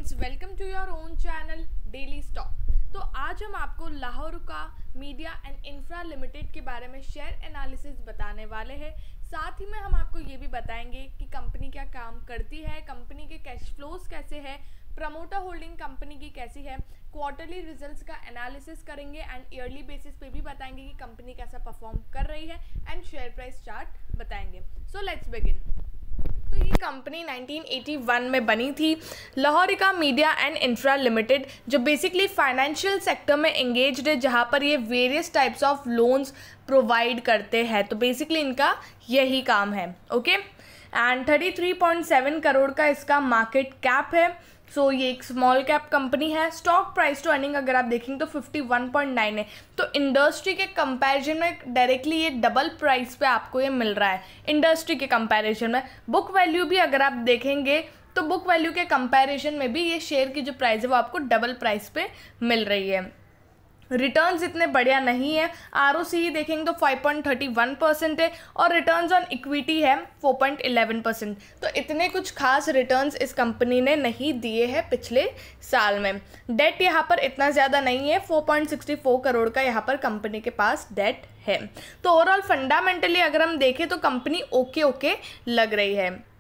Friends, welcome to your own channel daily stock. तो आज हम आपको लाहौरुका मीडिया एंड इंफ्रा लिमिटेड के बारे में शेयर एनालिसिस बताने वाले हैं। साथ ही में हम आपको ये भी बताएंगे कि कंपनी क्या काम करती है, कंपनी के कैश फ्लोज कैसे है, प्रमोटर होल्डिंग कंपनी की कैसी है, क्वार्टरली रिजल्ट्स का एनालिसिस करेंगे एंड ईयरली बेसिस पे भी बताएंगे कि कंपनी कैसा परफॉर्म कर रही है एंड शेयर प्राइस चार्ट बताएंगे। So let's begin. तो ये कंपनी 1981 में बनी थी, लाहौरिका मीडिया एंड इंफ्रा लिमिटेड, जो बेसिकली फाइनेंशियल सेक्टर में एंगेज्ड है, जहाँ पर ये various types of loans provide करते हैं। तो बेसिकली इनका यही काम है। ओके, एंड 33.7 करोड़ का इसका मार्केट कैप है। सो ये एक स्मॉल कैप कंपनी है। स्टॉक प्राइस टू अर्निंग अगर आप देखेंगे तो 51.9 है। तो इंडस्ट्री के कंपैरिजन में डायरेक्टली ये डबल प्राइस पे आपको ये मिल रहा है इंडस्ट्री के कंपैरिजन में। बुक वैल्यू भी अगर आप देखेंगे तो बुक वैल्यू के कंपैरिजन में भी ये शेयर की जो प्राइस है वो आपको डबल प्राइस पे मिल रही है। रिटर्न्स इतने बढ़िया नहीं है। आरओसी देखेंगे तो 5.31% है और रिटर्न्स ऑन इक्विटी है 4.11%। तो इतने कुछ खास रिटर्न्स इस कंपनी ने नहीं दिए हैं पिछले साल में। डेट यहाँ पर इतना ज़्यादा नहीं है, 4.64 करोड़ का यहाँ पर कंपनी के पास डेट है। तो ओवरऑल फंडामेंटली अगर हम देखें तो कंपनी ओके लग रही है।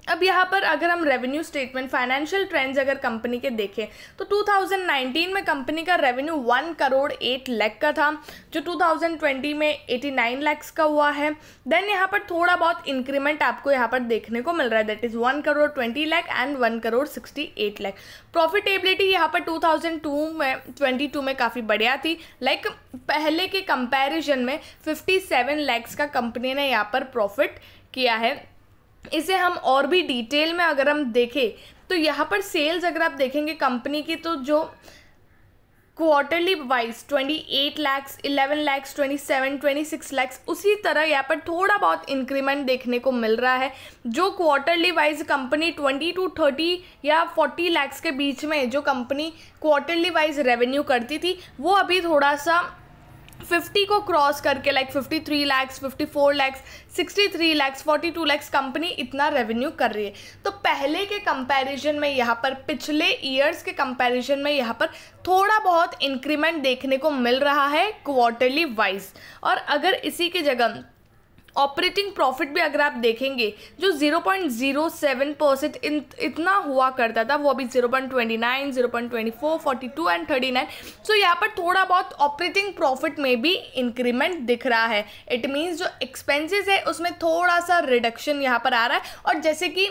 अब यहाँ पर अगर हम रेवेन्यू स्टेटमेंट, फाइनेंशियल ट्रेंड्स अगर कंपनी के देखें तो 2019 में कंपनी का रेवेन्यू 1 करोड़ 8 लाख का था, जो 2020 में 89 लाख का हुआ है। देन यहाँ पर थोड़ा बहुत इंक्रीमेंट आपको यहाँ पर देखने को मिल रहा है, that is 1 crore 20 lakh and 1 crore 68 lakh. Profitability यहाँ पर 2022 में काफ़ी बढ़िया थी, लाइक पहले के कंपैरिजन में 57 लाख का कंपनी ने यहाँ पर प्रॉफिट किया है। इसे हम और भी डिटेल में अगर हम देखें तो यहाँ पर सेल्स अगर आप देखेंगे कंपनी की, तो जो क्वार्टरली वाइज 28 लाख, 11 लाख, 27, 26 लाख, उसी तरह यहाँ पर थोड़ा बहुत इंक्रीमेंट देखने को मिल रहा है। जो क्वार्टरली वाइज कंपनी 20 to 30 या 40 लाख के बीच में जो कंपनी क्वार्टरली वाइज रेवेन्यू करती थी, वो अभी थोड़ा सा 50 को क्रॉस करके, लाइक 53 लाख, 54 लाख, 63 लाख, 42 लाख कंपनी इतना रेवेन्यू कर रही है। तो पहले के कंपैरिजन में यहाँ पर, पिछले ईयर्स के कंपैरिजन में यहाँ पर थोड़ा बहुत इंक्रीमेंट देखने को मिल रहा है क्वार्टरली वाइज। और अगर इसी की जगह ऑपरेटिंग प्रॉफिट भी अगर आप देखेंगे, जो 0.07% इतना हुआ करता था, वो अभी 0.29, 0.24, 42 एंड 39। सो यहाँ पर थोड़ा बहुत ऑपरेटिंग प्रॉफिट में भी इंक्रीमेंट दिख रहा है। इट मीन्स जो एक्सपेंसेस है उसमें थोड़ा सा रिडक्शन यहाँ पर आ रहा है, और जैसे कि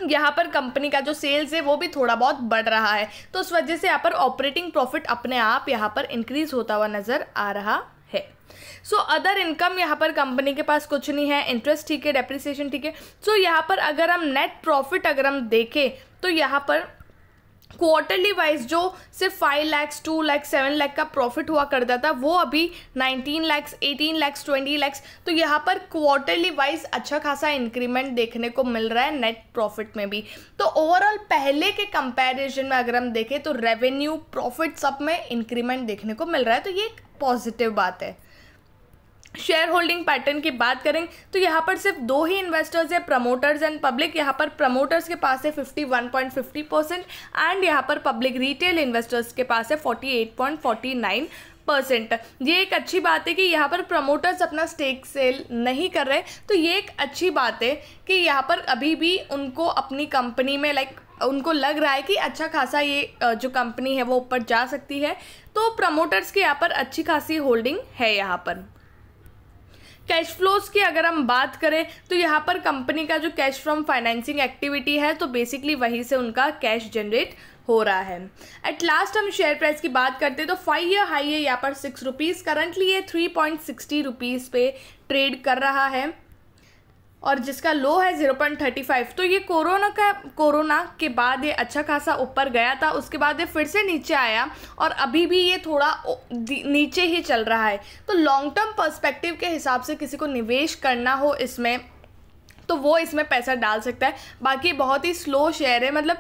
यहाँ पर कंपनी का जो सेल्स है वो भी थोड़ा बहुत बढ़ रहा है, तो उस वजह से यहाँ पर ऑपरेटिंग प्रॉफिट अपने आप यहाँ पर इंक्रीज होता हुआ नज़र आ रहा है। सो अदर इनकम यहाँ पर कंपनी के पास कुछ नहीं है। इंटरेस्ट ठीक है, डेप्रिसिएशन ठीक है। सो यहाँ पर अगर हम नेट प्रॉफिट अगर हम देखें तो यहाँ पर क्वार्टरली वाइज जो सिर्फ 5 लाख, 2 लाख, 7 लाख का प्रॉफिट हुआ करता था, वो अभी 19 लाख, 18 लाख, 20 लाख। तो यहाँ पर क्वार्टरली वाइज अच्छा खासा इंक्रीमेंट देखने को मिल रहा है नेट प्रॉफिट में भी। तो ओवरऑल पहले के कंपैरिजन में अगर हम देखें तो रेवेन्यू, प्रॉफिट सब में इंक्रीमेंट देखने को मिल रहा है, तो ये एक पॉजिटिव बात है। शेयर होल्डिंग पैटर्न की बात करें तो यहाँ पर सिर्फ दो ही इन्वेस्टर्स है, प्रमोटर्स एंड पब्लिक। यहाँ पर प्रमोटर्स के पास है 51.50% एंड यहाँ पर पब्लिक रिटेल इन्वेस्टर्स के पास है 48.49%। ये एक अच्छी बात है कि यहाँ पर प्रमोटर्स अपना स्टेक सेल नहीं कर रहे, तो ये एक अच्छी बात है कि यहाँ पर अभी भी उनको अपनी कंपनी में, लाइक उनको लग रहा है कि अच्छा खासा ये जो कंपनी है वो ऊपर जा सकती है। तो प्रमोटर्स की यहाँ पर अच्छी खासी होल्डिंग है। यहाँ पर कैश फ्लोज की अगर हम बात करें तो यहाँ पर कंपनी का जो कैश फ्रॉम फाइनेंसिंग एक्टिविटी है, तो बेसिकली वहीं से उनका कैश जनरेट हो रहा है। एट लास्ट हम शेयर प्राइस की बात करते हैं तो 5 ईयर हाई है यहाँ पर 6 रुपीज़, करंटली ये 3.60 रुपीज़ पे ट्रेड कर रहा है, और जिसका लो है 0.35। तो ये कोरोना के बाद ये अच्छा खासा ऊपर गया था, उसके बाद ये फिर से नीचे आया और अभी भी ये थोड़ा नीचे ही चल रहा है। तो लॉन्ग टर्म पर्सपेक्टिव के हिसाब से किसी को निवेश करना हो इसमें, तो वो इसमें पैसा डाल सकता है। बाकी बहुत ही स्लो शेयर है, मतलब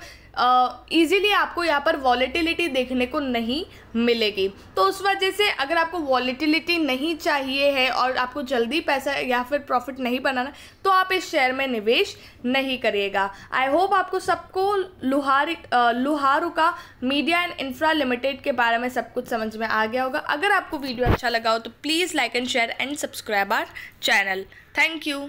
ईज़िली आपको यहाँ पर वॉलेटिलिटी देखने को नहीं मिलेगी। तो उस वजह से अगर आपको वॉलेटिलिटी नहीं चाहिए है और आपको जल्दी पैसा या फिर प्रॉफिट नहीं बनाना, तो आप इस शेयर में निवेश नहीं करिएगा। आई होप आपको सबको लुहारुका मीडिया एंड इंफ्रा लिमिटेड के बारे में सब कुछ समझ में आ गया होगा। अगर आपको वीडियो अच्छा लगा हो तो please like and share and subscribe our channel. Thank you.